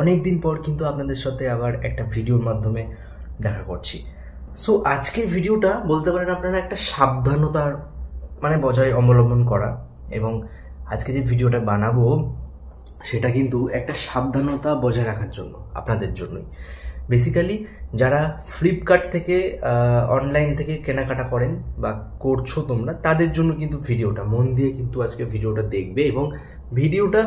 অনেক দিন পর কিন্তু আপনাদের সাথে আবার একটা ভিডিওর মাধ্যমে দেখা করছি। সো আজকের ভিডিওটা বলতে পারেন আপনারা একটা সাবধানতার বজায় অবলম্বন করা, এবং আজকে যে ভিডিওটা বানাবো সেটা কিন্তু একটা সাবধানতা বজায় রাখার জন্য, আপনাদের জন্যই। বেসিক্যালি যারা ফ্লিপকার্ট থেকে অনলাইন থেকে কেনাকাটা করেন বা করছো তোমরা, তাদের জন্য কিন্তু ভিডিওটা মন দিয়ে কিন্তু আজকে ভিডিওটা দেখবে। এবং ভিডিওটা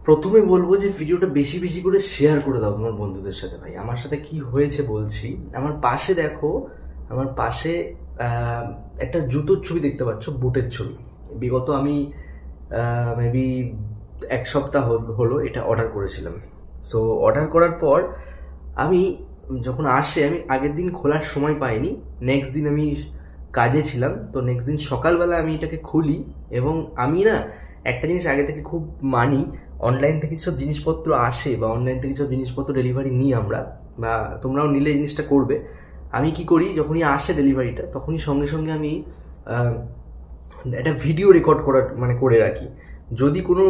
প্রথমে বলবো যে ভিডিওটা বেশি বেশি করে শেয়ার করে দাও তোমার বন্ধুদের সাথে। ভাই, আমার সাথে কি হয়েছে বলছি। আমার পাশে দেখো, আমার পাশে একটা জুতোর ছবি দেখতে পাচ্ছ, বুটের ছবি। বিগত আমি মেবি এক সপ্তাহ হলো এটা অর্ডার করেছিলাম। সো অর্ডার করার পর আমি যখন আসে, আমি আগের দিন খোলার সময় পাইনি। নেক্সট দিন আমি কাজে ছিলাম, তো নেক্সট দিন সকালবেলা আমি এটাকে খুলি। এবং আমি না একটা জিনিস আগে থেকে খুব মানি, অনলাইন থেকে সব জিনিসপত্র আসে বা অনলাইন থেকে সব জিনিসপত্র ডেলিভারি নিই আমরা, বা তোমরাও নিলে এই জিনিসটা করবে। আমি কি করি, যখনই আসে ডেলিভারিটা তখনই সঙ্গে সঙ্গে আমি একটা ভিডিও রেকর্ড করে রাখি। যদি কোনো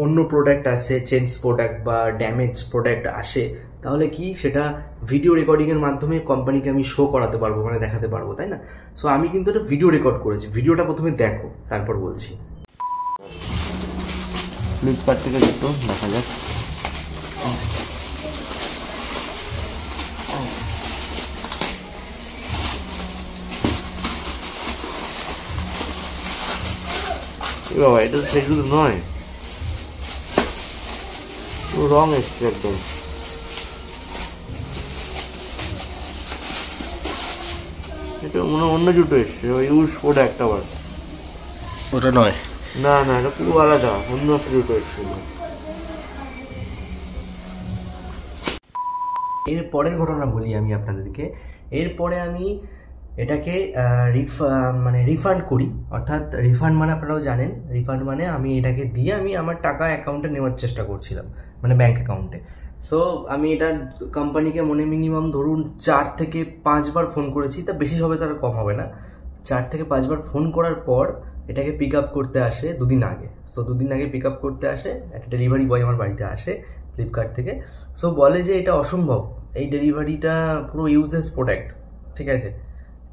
অন্য প্রোডাক্ট আসে, চেঞ্জ প্রোডাক্ট বা ড্যামেজ প্রোডাক্ট আসে, তাহলে কি সেটা ভিডিও রেকর্ডিংয়ের মাধ্যমে কোম্পানিকে আমি শো করাতে পারবো, দেখাতে পারবো, তাই না? সো আমি কিন্তু একটা ভিডিও রেকর্ড করেছি। ভিডিওটা প্রথমে দেখো, তারপর বলছি। ফ্লিপকার্ট থেকে একটু দেখা যাক। বাবা, এটা তো সেগুলো নয়, রং এসছে একদম। এটা মনে অন্য জুতো এসছে, ওই ইউজ প্রোডাক্ট আবার। ওটা নয়, না না, এটা পুরো আলাদা, অন্য একটা জুতো এসছিল। এর পরের ঘটনা বলি আমি আপনাদেরকে। এরপরে আমি এটাকে রিফান্ড করি। অর্থাৎ রিফান্ড আপনারাও জানেন, রিফান্ড আমি এটাকে দিয়ে আমি আমার টাকা অ্যাকাউন্টে নেওয়ার চেষ্টা করছিলাম, ব্যাঙ্ক অ্যাকাউন্টে। সো আমি এটা কোম্পানিকে মিনিমাম ধরুন 4 থেকে 5 বার ফোন করেছি, তা বেশি হবে, তার কম হবে না। 4 থেকে 5 বার ফোন করার পর এটাকে পিক আপ করতে আসে 2 দিন আগে। সো 2 দিন আগে পিক আপ করতে আসে একটা ডেলিভারি বয় আমার বাড়িতে আসে ফ্লিপকার্ট থেকে। সো বলে যে এটা অসম্ভব, এই ডেলিভারিটা পুরো ইউজলেস প্রোডাক্ট। ঠিক আছে,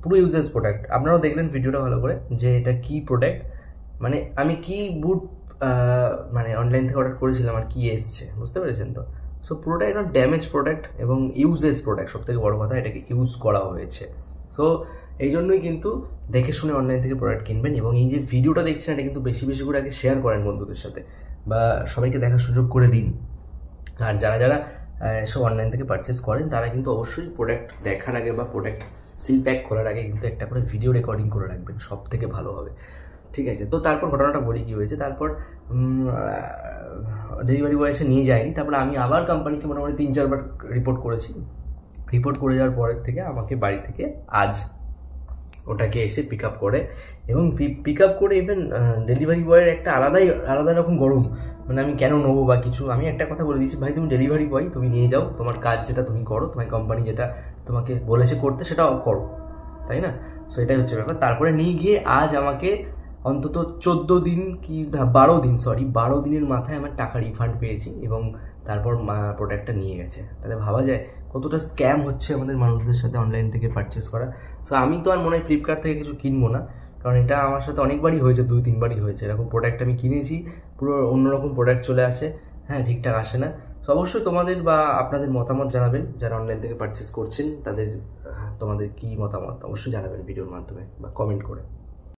পুরো ইউজলেস প্রোডাক্ট। আপনারাও দেখলেন ভিডিওটা ভালো করে যে এটা কি প্রোডাক্ট, আমি কি বুট অনলাইন থেকে অর্ডার করেছিলাম আর কি এসছে, বুঝতে পেরেছেন তো? সো পুরোটা একটা ড্যামেজ প্রোডাক্ট এবং ইউজলেস প্রোডাক্ট। সব থেকে বড় কথা, এটাকে ইউজ করা হয়েছে। সো এই জন্যই কিন্তু দেখে শুনে অনলাইন থেকে প্রোডাক্ট কিনবেন। এবং এই যে ভিডিওটা দেখছেন, এটা কিন্তু বেশি বেশি করে আগে শেয়ার করেন বন্ধুদের সাথে, বা সবাইকে দেখার সুযোগ করে দিন। আর যারা যারা সব অনলাইন থেকে পারচেস করেন, তারা কিন্তু অবশ্যই প্রোডাক্ট দেখার আগে বা প্রোডাক্ট সিল প্যাক করার আগে কিন্তু একটা করে ভিডিও রেকর্ডিং করে রাখবেন, সব থেকে ভালো হবে। ঠিক আছে, তো তারপর ঘটনাটা বলি কী হয়েছে। তারপর ডেলিভারি বয় এসে নিয়ে যায়নি। তারপর আমি আবার কোম্পানিকে মোটামুটি 3-4 বার রিপোর্ট করেছি। রিপোর্ট করে যাওয়ার পরের থেকে আমাকে বাড়ি থেকে আজ ওটাকে এসে পিক আপ করে। এবং পিক আপ করে ইভেন ডেলিভারি বয়ের একটা আলাদা রকম গরম, আমি কেন নেবো বা কিছু। আমি একটা কথা বলে দিয়েছি, ভাই তুমি ডেলিভারি বয়, তুমি নিয়ে যাও, তোমার কাজ যেটা তুমি করো, তোমার কোম্পানি যেটা তোমাকে বলেছে করতে সেটাও করো, তাই না? সো এটাই হচ্ছে ব্যাপার। তারপরে নিয়ে গিয়ে আজ আমাকে অন্তত 14 দিন কি 12 দিনের মাথায় আমার টাকা রিফান্ড পেয়েছি, এবং তারপর প্রোডাক্টটা নিয়ে গেছে। তাহলে ভাবা যায় কতটা স্ক্যাম হচ্ছে আমাদের মানুষদের সাথে অনলাইন থেকে পারচেস করা। সো আমি তো আর মনে হয় ফ্লিপকার্ট থেকে কিছু কিনবো না, কারণ এটা আমার সাথে অনেকবারই হয়েছে, 2-3 বারই হয়েছে এরকম। প্রোডাক্ট আমি কিনেছি, পুরো অন্যরকম প্রোডাক্ট চলে আসে, হ্যাঁ, ঠিকঠাক আসে না। তো অবশ্যই তোমাদের বা আপনাদের মতামত জানাবেন, যারা অনলাইন থেকে পারচেস করছেন তোমাদের কি মতামত অবশ্যই জানাবেন ভিডিওর মাধ্যমে বা কমেন্ট করে।